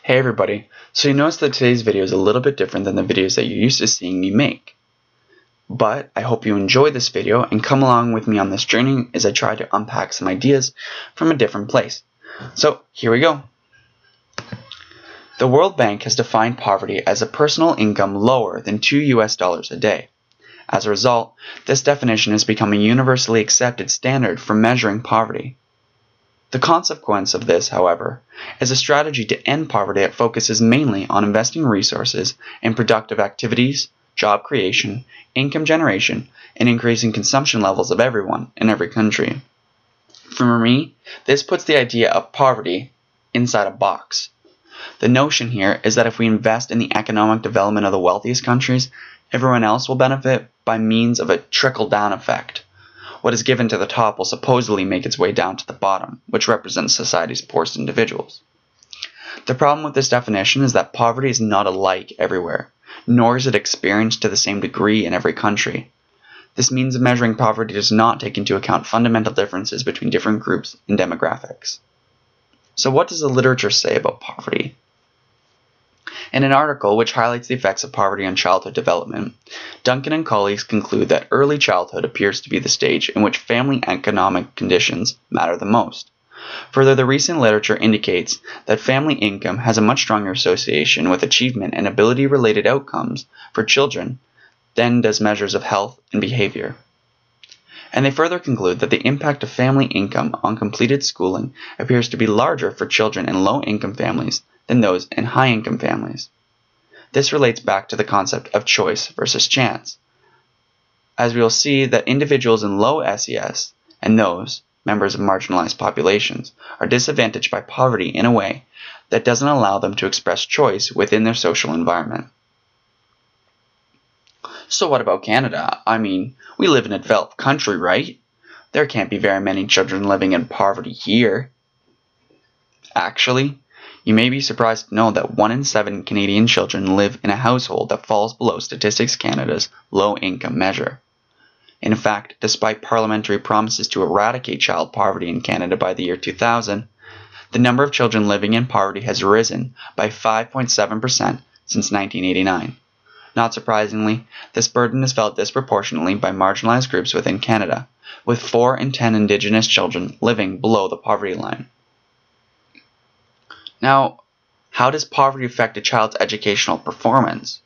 Hey everybody, so you notice that today's video is a little bit different than the videos that you're used to seeing me make. But I hope you enjoy this video and come along with me on this journey as I try to unpack some ideas from a different place. So here we go. The World Bank has defined poverty as a personal income lower than $2 a day. As a result, this definition has become a universally accepted standard for measuring poverty. The consequence of this, however, is a strategy to end poverty that focuses mainly on investing resources in productive activities, job creation, income generation, and increasing consumption levels of everyone in every country. For me, this puts the idea of poverty inside a box. The notion here is that if we invest in the economic development of the wealthiest countries, everyone else will benefit by means of a trickle-down effect. What is given to the top will supposedly make its way down to the bottom, which represents society's poorest individuals. The problem with this definition is that poverty is not alike everywhere, nor is it experienced to the same degree in every country. This means that measuring poverty does not take into account fundamental differences between different groups and demographics. So what does the literature say about poverty? In an article which highlights the effects of poverty on childhood development, Duncan and colleagues conclude that early childhood appears to be the stage in which family economic conditions matter the most. Further, the recent literature indicates that family income has a much stronger association with achievement and ability-related outcomes for children than does measures of health and behavior. And they further conclude that the impact of family income on completed schooling appears to be larger for children in low-income families than those in high-income families. This relates back to the concept of choice versus chance, as we will see that individuals in low SES and those, members of marginalized populations, are disadvantaged by poverty in a way that doesn't allow them to express choice within their social environment. So what about Canada? I mean, we live in a developed country, right? There can't be very many children living in poverty here. Actually, you may be surprised to know that 1 in 7 Canadian children live in a household that falls below Statistics Canada's low-income measure. In fact, despite parliamentary promises to eradicate child poverty in Canada by the year 2000, the number of children living in poverty has risen by 5.7% since 1989. Not surprisingly, this burden is felt disproportionately by marginalized groups within Canada, with 4 in 10 Indigenous children living below the poverty line. Now, how does poverty affect a child's educational performance?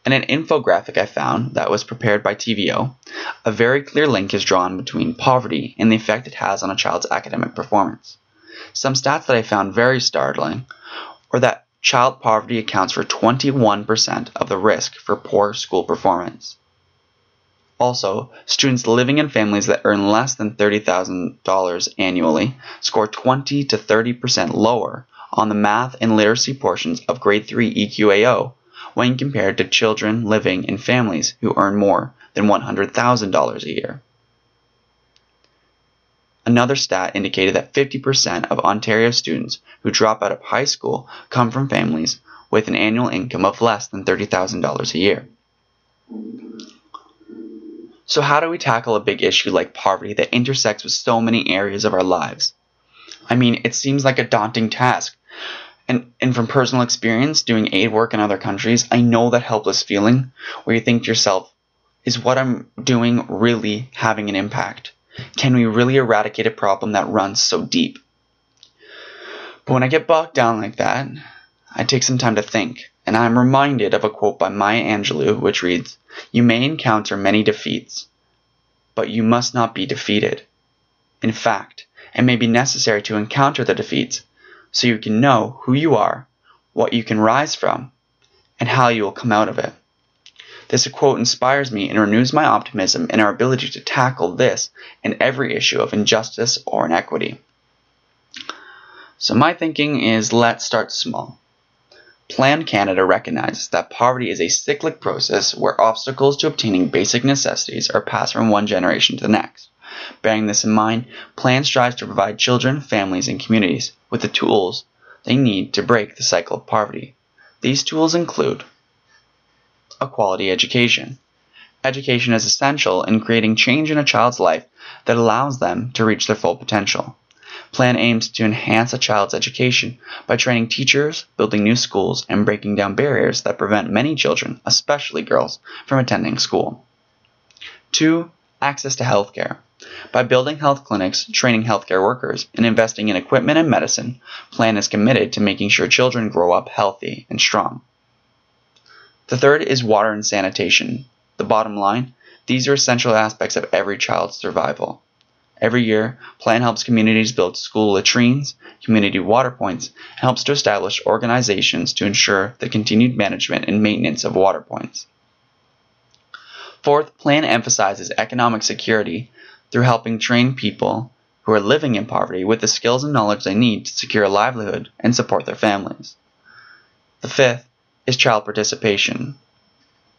In an infographic I found that was prepared by TVO, a very clear link is drawn between poverty and the effect it has on a child's academic performance. Some stats that I found very startling were that child poverty accounts for 21% of the risk for poor school performance. Also, students living in families that earn less than $30,000 annually score 20 to 30% lower on the math and literacy portions of grade 3 EQAO when compared to children living in families who earn more than $100,000 a year. Another stat indicated that 50% of Ontario students who drop out of high school come from families with an annual income of less than $30,000 a year. So how do we tackle a big issue like poverty that intersects with so many areas of our lives? I mean, it seems like a daunting task. And from personal experience doing aid work in other countries, I know that helpless feeling where you think to yourself, is what I'm doing really having an impact? Can we really eradicate a problem that runs so deep? But when I get bogged down like that, I take some time to think, and I'm reminded of a quote by Maya Angelou which reads, "You may encounter many defeats, but you must not be defeated. In fact, it may be necessary to encounter the defeats so you can know who you are, what you can rise from, and how you will come out of it." This quote inspires me and renews my optimism in our ability to tackle this and every issue of injustice or inequity. So my thinking is, let's start small. Plan Canada recognizes that poverty is a cyclic process where obstacles to obtaining basic necessities are passed from one generation to the next. Bearing this in mind, Plan strives to provide children, families, and communities with the tools they need to break the cycle of poverty. These tools include a quality education. Education is essential in creating change in a child's life that allows them to reach their full potential. Plan aims to enhance a child's education by training teachers, building new schools, and breaking down barriers that prevent many children, especially girls, from attending school. 2. Access to healthcare. By building health clinics, training healthcare workers, and investing in equipment and medicine, Plan is committed to making sure children grow up healthy and strong. The third is water and sanitation. The bottom line, these are essential aspects of every child's survival. Every year, Plan helps communities build school latrines, community water points, and helps to establish organizations to ensure the continued management and maintenance of water points. Fourth, Plan emphasizes economic security through helping train people who are living in poverty with the skills and knowledge they need to secure a livelihood and support their families. The fifth is child participation.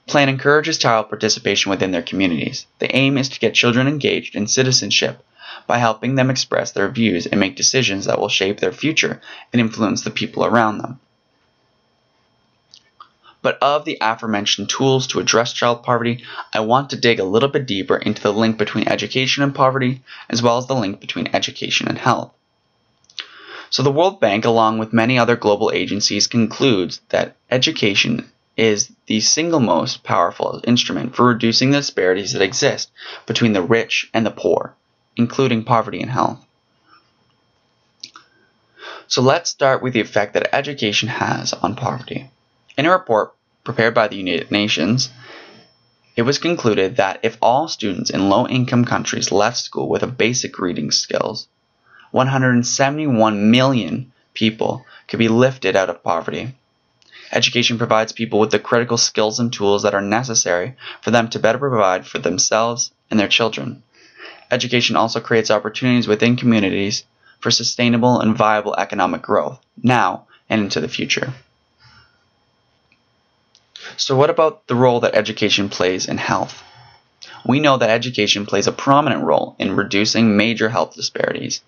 Plan encourages child participation within their communities. The aim is to get children engaged in citizenship by helping them express their views and make decisions that will shape their future and influence the people around them. But of the aforementioned tools to address child poverty, I want to dig a little bit deeper into the link between education and poverty, as well as the link between education and health. So the World Bank, along with many other global agencies, concludes that education is the single most powerful instrument for reducing the disparities that exist between the rich and the poor, including poverty and health. So let's start with the effect that education has on poverty. In a report prepared by the United Nations, it was concluded that if all students in low-income countries left school with a basic reading skills, 171 million people could be lifted out of poverty. Education provides people with the critical skills and tools that are necessary for them to better provide for themselves and their children. Education also creates opportunities within communities for sustainable and viable economic growth, now and into the future. So what about the role that education plays in health? We know that education plays a prominent role in reducing major health disparities.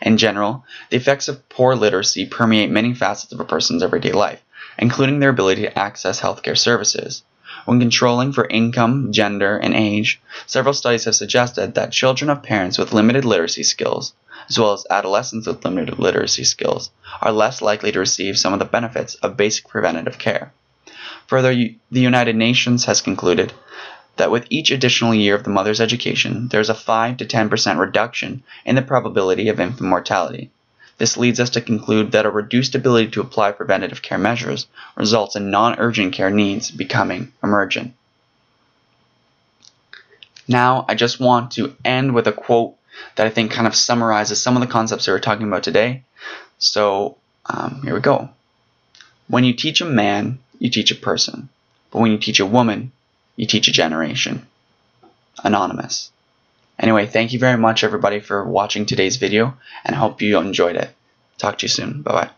In general, the effects of poor literacy permeate many facets of a person's everyday life, including their ability to access healthcare services. When controlling for income, gender, and age, several studies have suggested that children of parents with limited literacy skills, as well as adolescents with limited literacy skills, are less likely to receive some of the benefits of basic preventative care. Further, the United Nations has concluded that with each additional year of the mother's education, there is a 5 to 10% reduction in the probability of infant mortality. This leads us to conclude that a reduced ability to apply preventative care measures results in non-urgent care needs becoming emergent. Now, I just want to end with a quote that I think kind of summarizes some of the concepts that we're talking about today. So, here we go. When you teach a man, you teach a person. But when you teach a woman, you teach a generation. Anonymous. Anyway, thank you very much everybody for watching today's video, and I hope you enjoyed it. Talk to you soon. Bye-bye.